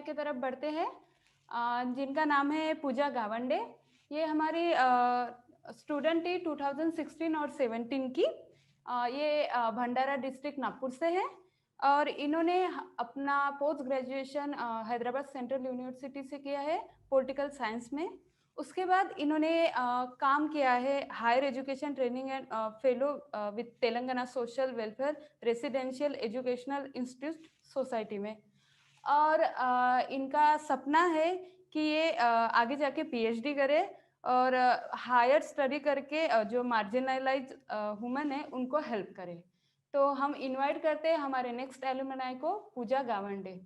की तरफ बढ़ते हैं, जिनका नाम है पूजा गावंडे। ये हमारी स्टूडेंट थी 2016 और 17 की। ये भंडारा डिस्ट्रिक्ट नागपुर से है और इन्होंने अपना post graduation Hyderabad central university से किया है पॉलिटिकल साइंस में। उसके बाद इन्होंने काम किया है higher education training and fellow with Telangana social welfare residential educational institute society में। और इनका सपना है कि ये आगे जाके पीएचडी करे और हायर स्टडी करके जो मार्जिनलाइज वुमेन है उनको हेल्प करे। तो हम इनवाइट करते हैं हमारे नेक्स्ट एलुमनाई को, पूजा गावंडे।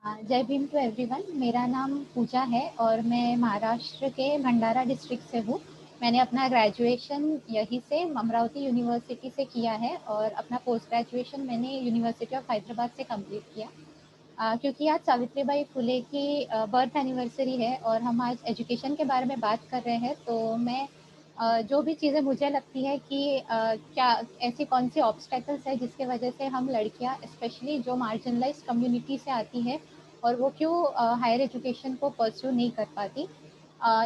जय भीम टू एवरीवन। मेरा नाम पूजा है और मैं महाराष्ट्र के भंडारा डिस्ट्रिक्ट से हूँ। मैंने अपना ग्रेजुएशन यहीं से अमरावती यूनिवर्सिटी से किया है और अपना पोस्ट ग्रेजुएशन मैंने यूनिवर्सिटी ऑफ हैदराबाद से कंप्लीट किया। क्योंकि आज सावित्रीबाई फुले की बर्थ एनिवर्सरी है और हम आज एजुकेशन के बारे में बात कर रहे हैं, तो मैं जो भी चीज़ें मुझे लगती है कि क्या ऐसी कौन सी ऑब्स्टेकल्स है जिसके वजह से हम लड़कियां स्पेशली जो मार्जिनलाइज कम्युनिटी से आती है और वो क्यों हायर एजुकेशन को परस्यू नहीं कर पाती।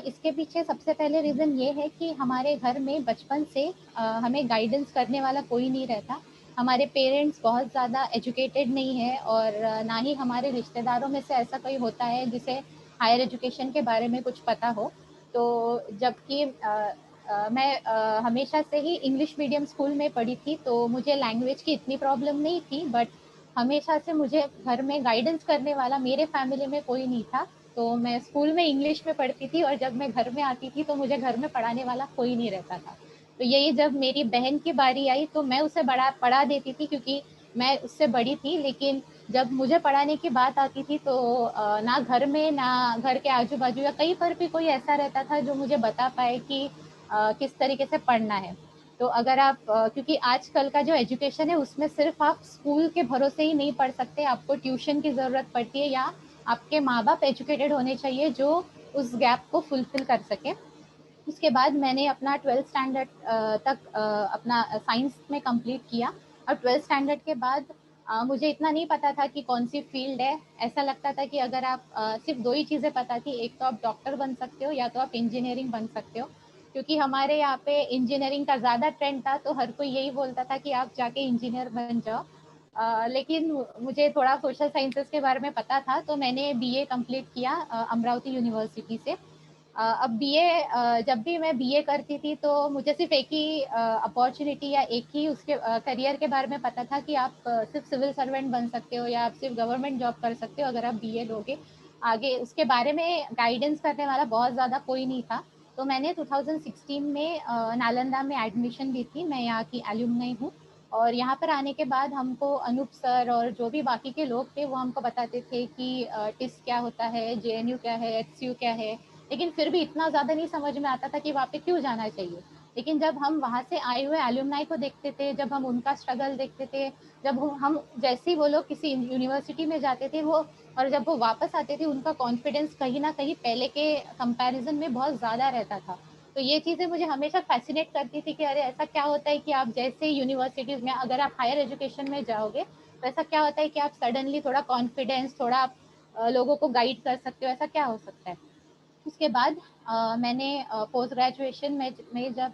इसके पीछे सबसे पहले रीज़न ये है कि हमारे घर में बचपन से हमें गाइडेंस करने वाला कोई नहीं रहता। हमारे पेरेंट्स बहुत ज़्यादा एजुकेटेड नहीं है और ना ही हमारे रिश्तेदारों में से ऐसा कोई होता है जिसे हायर एजुकेशन के बारे में कुछ पता हो। तो जबकि मैं हमेशा से ही इंग्लिश मीडियम स्कूल में पढ़ी थी, तो मुझे लैंग्वेज की इतनी प्रॉब्लम नहीं थी, बट हमेशा से मुझे घर में गाइडेंस करने वाला मेरे फैमिली में कोई नहीं था। तो मैं स्कूल में इंग्लिश में पढ़ती थी और जब मैं घर में आती थी तो मुझे घर में पढ़ाने वाला कोई नहीं रहता था। तो यही जब मेरी बहन की बारी आई तो मैं उसे पढ़ा देती थी क्योंकि मैं उससे बड़ी थी, लेकिन जब मुझे पढ़ाने की बात आती थी तो ना घर में ना घर के आजू बाजू या कहीं पर भी कोई ऐसा रहता था जो मुझे बता पाए कि किस तरीके से पढ़ना है। तो अगर आप क्योंकि आजकल का जो एजुकेशन है उसमें सिर्फ आप स्कूल के भरोसे ही नहीं पढ़ सकते, आपको ट्यूशन की ज़रूरत पड़ती है या आपके माँ बाप एजुकेटेड होने चाहिए जो उस गैप को फुलफिल कर सके। उसके बाद मैंने अपना 12th स्टैंडर्ड तक अपना साइंस में कंप्लीट किया और 12th स्टैंडर्ड के बाद मुझे इतना नहीं पता था कि कौन सी फील्ड है। ऐसा लगता था कि अगर आप सिर्फ दो ही चीज़ें पता थी, एक तो आप डॉक्टर बन सकते हो या तो आप इंजीनियरिंग बन सकते हो। क्योंकि हमारे यहाँ पे इंजीनियरिंग का ज़्यादा ट्रेंड था, तो हर कोई यही बोलता था कि आप जाके इंजीनियर बन जाओ। लेकिन मुझे थोड़ा सोशल साइंसेस के बारे में पता था, तो मैंने बीए कंप्लीट किया अमरावती यूनिवर्सिटी से। अब बीए जब भी मैं बीए करती थी तो मुझे सिर्फ एक ही अपॉर्चुनिटी या एक ही उसके करियर के बारे में पता था कि आप सिर्फ सिविल सर्वेंट बन सकते हो या आप सिर्फ गवर्नमेंट जॉब कर सकते हो अगर आप बीए लोगे। आगे उसके बारे में गाइडेंस करने वाला बहुत ज़्यादा कोई नहीं था। तो मैंने 2016 में नालंदा में एडमिशन ली थी। मैं यहाँ की एल्यूमनाई हूँ और यहाँ पर आने के बाद हमको अनूप सर और जो भी बाकी के लोग थे वो हमको बताते थे कि टिस क्या होता है, जेएनयू क्या है, एचसीयू क्या है। लेकिन फिर भी इतना ज़्यादा नहीं समझ में आता था कि वहाँ पे क्यों जाना चाहिए। लेकिन जब हम वहाँ से आए हुए एल्यूमनाई को देखते थे, जब हम उनका स्ट्रगल देखते थे, जब हम जैसे ही वो लोग किसी यूनिवर्सिटी में जाते थे वो और जब वो वापस आते थे उनका कॉन्फिडेंस कहीं ना कहीं पहले के कंपैरिजन में बहुत ज़्यादा रहता था। तो ये चीज़ें मुझे हमेशा फैसिनेट करती थी कि अरे ऐसा क्या होता है कि आप जैसे यूनिवर्सिटीज़ में अगर आप हायर एजुकेशन में जाओगे तो ऐसा क्या होता है कि आप सडनली थोड़ा कॉन्फिडेंस, थोड़ा आप लोगों को गाइड कर सकते हो, ऐसा क्या हो सकता है। उसके बाद मैंने पोस्ट ग्रेजुएशन में जब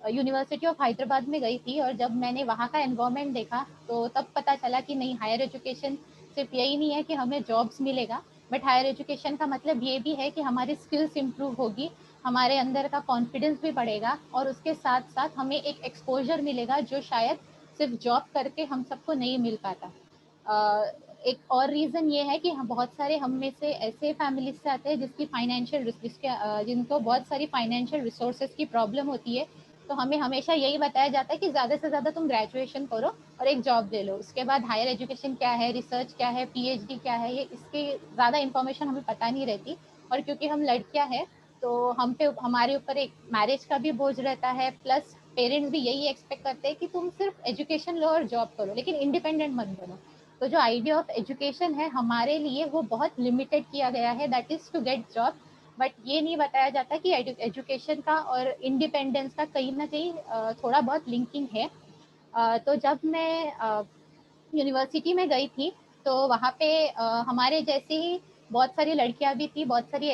यूनिवर्सिटी ऑफ हैदराबाद में गई थी और जब मैंने वहाँ का एनवायरनमेंट देखा तो तब पता चला कि नहीं, हायर एजुकेशन सिर्फ यही नहीं है कि हमें जॉब्स मिलेगा, बट हायर एजुकेशन का मतलब ये भी है कि हमारी स्किल्स इम्प्रूव होगी, हमारे अंदर का कॉन्फिडेंस भी बढ़ेगा और उसके साथ साथ हमें एक एक्सपोजर मिलेगा जो शायद सिर्फ जॉब करके हम सबको नहीं मिल पाता। एक और रीज़न ये है कि हम बहुत सारे हम में से ऐसे फैमिली से आते हैं जिसकी फाइनेंशियल जिनको बहुत सारी फाइनेंशियल रिसोर्सेज की प्रॉब्लम होती है। तो हमें हमेशा यही बताया जाता है कि ज़्यादा से ज़्यादा तुम ग्रेजुएशन करो और एक जॉब ले लो, उसके बाद हायर एजुकेशन क्या है, रिसर्च क्या है, पीएचडी क्या है, ये इसकी ज़्यादा इन्फॉर्मेशन हमें पता नहीं रहती। और क्योंकि हम लड़कियां हैं तो हम पे हमारे ऊपर एक मैरिज का भी बोझ रहता है, प्लस पेरेंट्स भी यही एक्सपेक्ट करते हैं कि तुम सिर्फ एजुकेशन लो और जॉब करो लेकिन इंडिपेंडेंट मत बनो। तो जो आइडिया ऑफ एजुकेशन है हमारे लिए वो बहुत लिमिटेड किया गया है, that is to get job. But ये नहीं बताया जाता कि एजुकेशन का और इंडिपेंडेंस का कहीं ना कहीं थोड़ा बहुत लिंकिंग है। तो जब मैं यूनिवर्सिटी में गई थी तो वहाँ पे हमारे जैसे ही बहुत सारी लड़कियां भी थी, बहुत सारी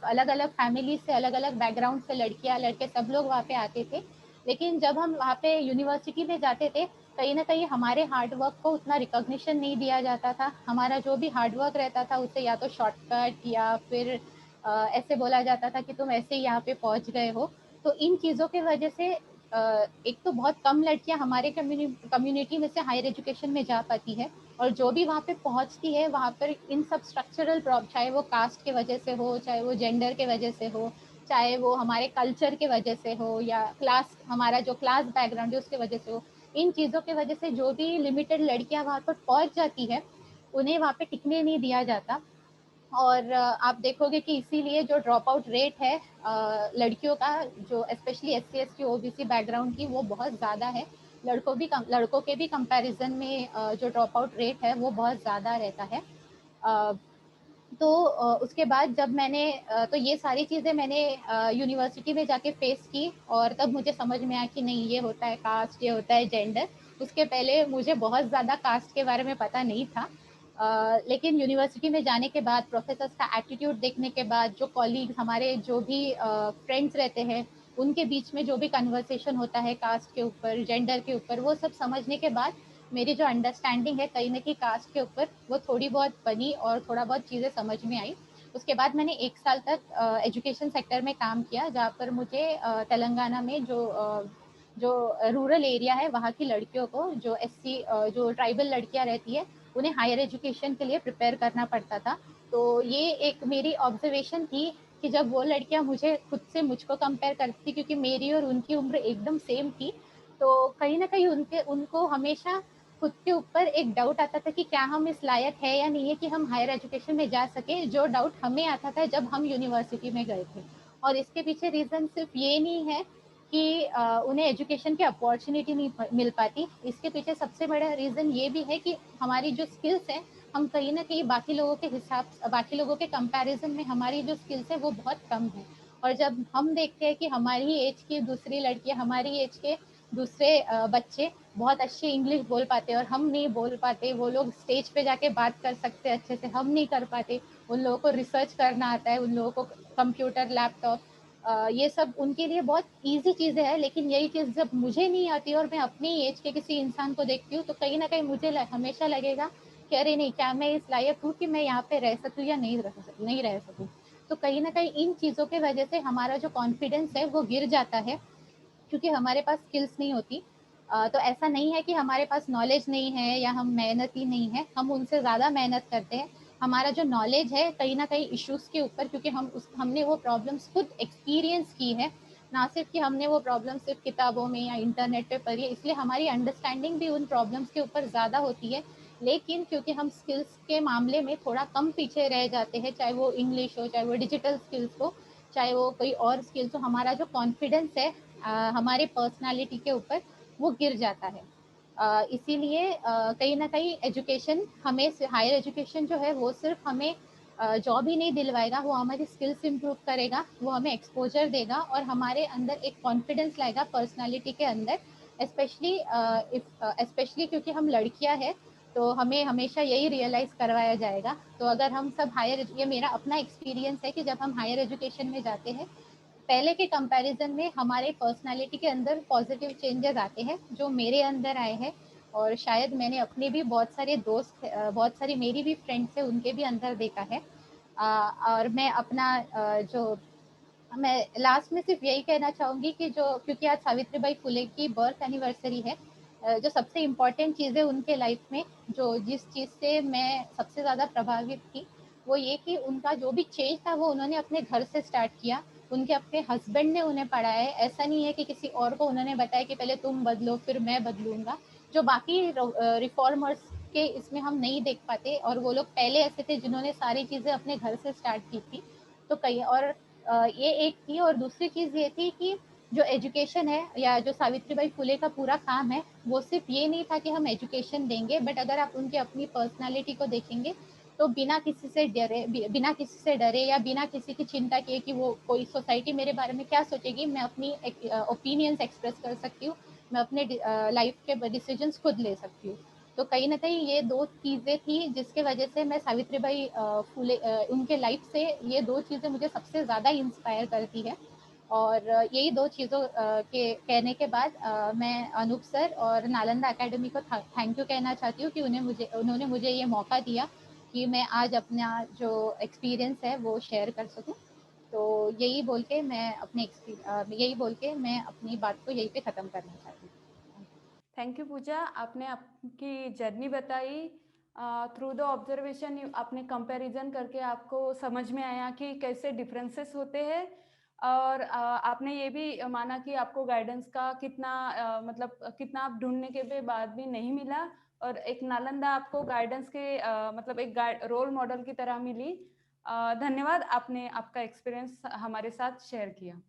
अलग अलग फैमिली से, अलग अलग बैकग्राउंड से लड़कियां लड़के सब लोग वहाँ पे आते थे। लेकिन जब हम वहाँ पे यूनिवर्सिटी में जाते थे, कहीं ना कहीं हमारे हार्डवर्क को उतना रिकॉग्निशन नहीं दिया जाता था। हमारा जो भी हार्डवर्क रहता था उसे या तो शॉर्टकट या फिर ऐसे बोला जाता था कि तुम ऐसे ही यहाँ पे पहुँच गए हो। तो इन चीज़ों की वजह से एक तो बहुत कम लड़कियां हमारे कम्युनिटी में से हायर एजुकेशन में जा पाती है, और जो भी वहाँ पे पहुँचती है वहाँ पर इन सब स्ट्रक्चरल प्रॉब्लम, चाहे वो कास्ट के वजह से हो, चाहे वो जेंडर के वजह से हो, चाहे वो हमारे कल्चर के वजह से हो, या क्लास, हमारा जो क्लास बैकग्राउंड है उसके वजह से हो, इन चीज़ों की वजह से जो भी लिमिटेड लड़कियां वहाँ पर पहुँच जाती है उन्हें वहाँ पे टिकने नहीं दिया जाता। और आप देखोगे कि इसीलिए जो ड्रॉप आउट रेट है लड़कियों का, जो specially SC ST OBC background की, वो बहुत ज़्यादा है। लड़कों के भी कंपैरिजन में जो ड्रॉप आउट रेट है वो बहुत ज़्यादा रहता है। तो उसके बाद जब मैंने तो ये सारी चीज़ें मैंने यूनिवर्सिटी में जाके फेस की, और तब मुझे समझ में आया कि नहीं, ये होता है कास्ट, ये होता है जेंडर। उसके पहले मुझे बहुत ज़्यादा कास्ट के बारे में पता नहीं था। लेकिन यूनिवर्सिटी में जाने के बाद, प्रोफेसर्स का एटीट्यूड देखने के बाद, जो कॉलीग्स, हमारे जो भी फ्रेंड्स रहते हैं, उनके बीच में जो भी कन्वर्सेशन होता है कास्ट के ऊपर, जेंडर के ऊपर, वो सब समझने के बाद मेरी जो अंडरस्टैंडिंग है कहीं ना कहीं कास्ट के ऊपर, वो थोड़ी बहुत बनी और थोड़ा बहुत चीज़ें समझ में आई। उसके बाद मैंने 1 साल तक एजुकेशन सेक्टर में काम किया, जहाँ पर मुझे तेलंगाना में जो रूरल एरिया है वहाँ की लड़कियों को, जो जो ट्राइबल लड़कियाँ रहती है, उन्हें हायर एजुकेशन के लिए प्रिपेयर करना पड़ता था। तो ये एक मेरी ऑब्जर्वेशन थी कि जब वो लड़कियां मुझको कंपेयर करती थी, क्योंकि मेरी और उनकी उम्र एकदम सेम थी, तो कहीं ना कहीं उनको हमेशा खुद के ऊपर एक डाउट आता था कि क्या हम इस लायक है या नहीं है कि हम हायर एजुकेशन में जा सके, जो डाउट हमें आता था जब हम यूनिवर्सिटी में गए थे। और इसके पीछे रीज़न सिर्फ ये नहीं है कि उन्हें एजुकेशन की अपॉर्चुनिटी नहीं मिल पाती, इसके पीछे सबसे बड़ा रीज़न ये भी है कि हमारी जो स्किल्स हैं, हम कहीं ना कहीं बाकी लोगों के कंपैरिजन में हमारी जो स्किल्स है वो बहुत कम है। और जब हम देखते हैं कि हमारी एज की दूसरी लड़कियां, हमारी एज के दूसरे बच्चे बहुत अच्छी इंग्लिश बोल पाते और हम नहीं बोल पाते, वो लोग स्टेज पे जाके बात कर सकते अच्छे से, हम नहीं कर पाते, उन लोगों को रिसर्च करना आता है, उन लोगों को कंप्यूटर, लैपटॉप, ये सब उनके लिए बहुत ईजी चीज़ें हैं। लेकिन यही चीज़ जब मुझे नहीं आती और मैं अपनी एज के किसी इंसान को देखती हूँ, तो कहीं ना कहीं मुझे हमेशा लगेगा कि अरे नहीं, क्या मैं इस लायक हूँ कि मैं यहाँ पे रह सकूँ या नहीं रह सकूँ। तो कहीं ना कहीं इन चीज़ों की वजह से हमारा जो कॉन्फिडेंस है वो गिर जाता है, क्योंकि हमारे पास स्किल्स नहीं होती। तो ऐसा नहीं है कि हमारे पास नॉलेज नहीं है या हम मेहनती नहीं है, हम उनसे ज़्यादा मेहनत करते हैं। हमारा जो नॉलेज है कहीं ना कहीं इश्यूज़ के ऊपर, क्योंकि हमने वो प्रॉब्लम्स खुद एक्सपीरियंस की है, ना सिर्फ कि हमने वो प्रॉब्लम सिर्फ किताबों में या इंटरनेट पे पढ़ी है, इसलिए हमारी अंडरस्टैंडिंग भी उन प्रॉब्लम्स के ऊपर ज़्यादा होती है। लेकिन क्योंकि हम स्किल्स के मामले में थोड़ा कम पीछे रह जाते हैं, चाहे वो इंग्लिश हो, चाहे वो डिजिटल स्किल्स हो, चाहे वो कोई और स्किल्स हो, हमारा जो कॉन्फिडेंस है हमारे पर्सनालिटी के ऊपर, वो गिर जाता है। इसीलिए कहीं ना कहीं एजुकेशन हमें, हायर एजुकेशन जो है वो सिर्फ हमें जॉब ही नहीं दिलवाएगा, वो हमारी स्किल्स इंप्रूव करेगा, वो हमें एक्सपोजर देगा और हमारे अंदर एक कॉन्फिडेंस लाएगा पर्सनालिटी के अंदर। स्पेशली क्योंकि हम लड़कियां हैं, तो हमें हमेशा यही रियलाइज़ करवाया जाएगा। तो अगर हम सब ये मेरा अपना एक्सपीरियंस है कि जब हम हायर एजुकेशन में जाते हैं, पहले के कंपैरिजन में हमारे पर्सनालिटी के अंदर पॉजिटिव चेंजेस आते हैं, जो मेरे अंदर आए हैं। और शायद मैंने अपने भी बहुत सारे दोस्त, बहुत सारी मेरी भी फ्रेंड्स है, उनके भी अंदर देखा है। और मैं अपना जो मैं लास्ट में सिर्फ यही कहना चाहूँगी कि जो, क्योंकि आज सावित्रीबाई फुले की बर्थ एनिवर्सरी है, जो सबसे इम्पॉर्टेंट चीज़ है उनके लाइफ में, जो जिस चीज़ से मैं सबसे ज़्यादा प्रभावित थी, वो ये कि उनका जो भी चेंज था वो उन्होंने अपने घर से स्टार्ट किया। उनके अपने हस्बैंड ने उन्हें पढ़ाया है, ऐसा नहीं है कि किसी और को उन्होंने बताया कि पहले तुम बदलो फिर मैं बदलूंगा, जो बाकी रिफॉर्मर्स के इसमें हम नहीं देख पाते। और वो लोग पहले ऐसे थे जिन्होंने सारी चीज़ें अपने घर से स्टार्ट की थी। तो कई और ये एक थी, और दूसरी चीज़ ये थी कि जो एजुकेशन है या जो सावित्रीबाई फुले का पूरा काम है, वो सिर्फ ये नहीं था कि हम एजुकेशन देंगे, बट अगर आप उनकी अपनी पर्सनालिटी को देखेंगे, तो बिना किसी से डरे या बिना किसी की चिंता किए कि वो कोई सोसाइटी मेरे बारे में क्या सोचेगी, मैं अपनी ओपिनियंस एक्सप्रेस कर सकती हूँ, मैं अपने लाइफ के डिसीजंस खुद ले सकती हूँ। तो कहीं न कहीं ये 2 चीज़ें थी जिसके वजह से मैं सावित्रीबाई फुले उनके लाइफ से ये 2 चीज़ें मुझे सबसे ज़्यादा इंस्पायर करती है। और यही 2 चीज़ों के कहने के बाद मैं अनूप सर और नालंदा अकेडमी को थैंक यू कहना चाहती हूँ कि उन्होंने मुझे ये मौका दिया कि मैं आज अपना जो एक्सपीरियंस है वो शेयर कर सकूँ। तो यही बोल के मैं अपनी बात को यहीं पे ख़त्म करना चाहती हूँ। थैंक यू पूजा, आपने आपकी जर्नी बताई। थ्रू द ऑब्जर्वेशन आपने कंपैरिजन करके आपको समझ में आया कि कैसे डिफरेंसेस होते हैं, और आपने ये भी माना कि आपको गाइडेंस का कितना मतलब कितना आप ढूंढने के भी बाद भी नहीं मिला, और एक नालंदा आपको गाइडेंस के मतलब एक रोल मॉडल की तरह मिली। धन्यवाद, आपने आपका एक्सपीरियंस हमारे साथ शेयर किया।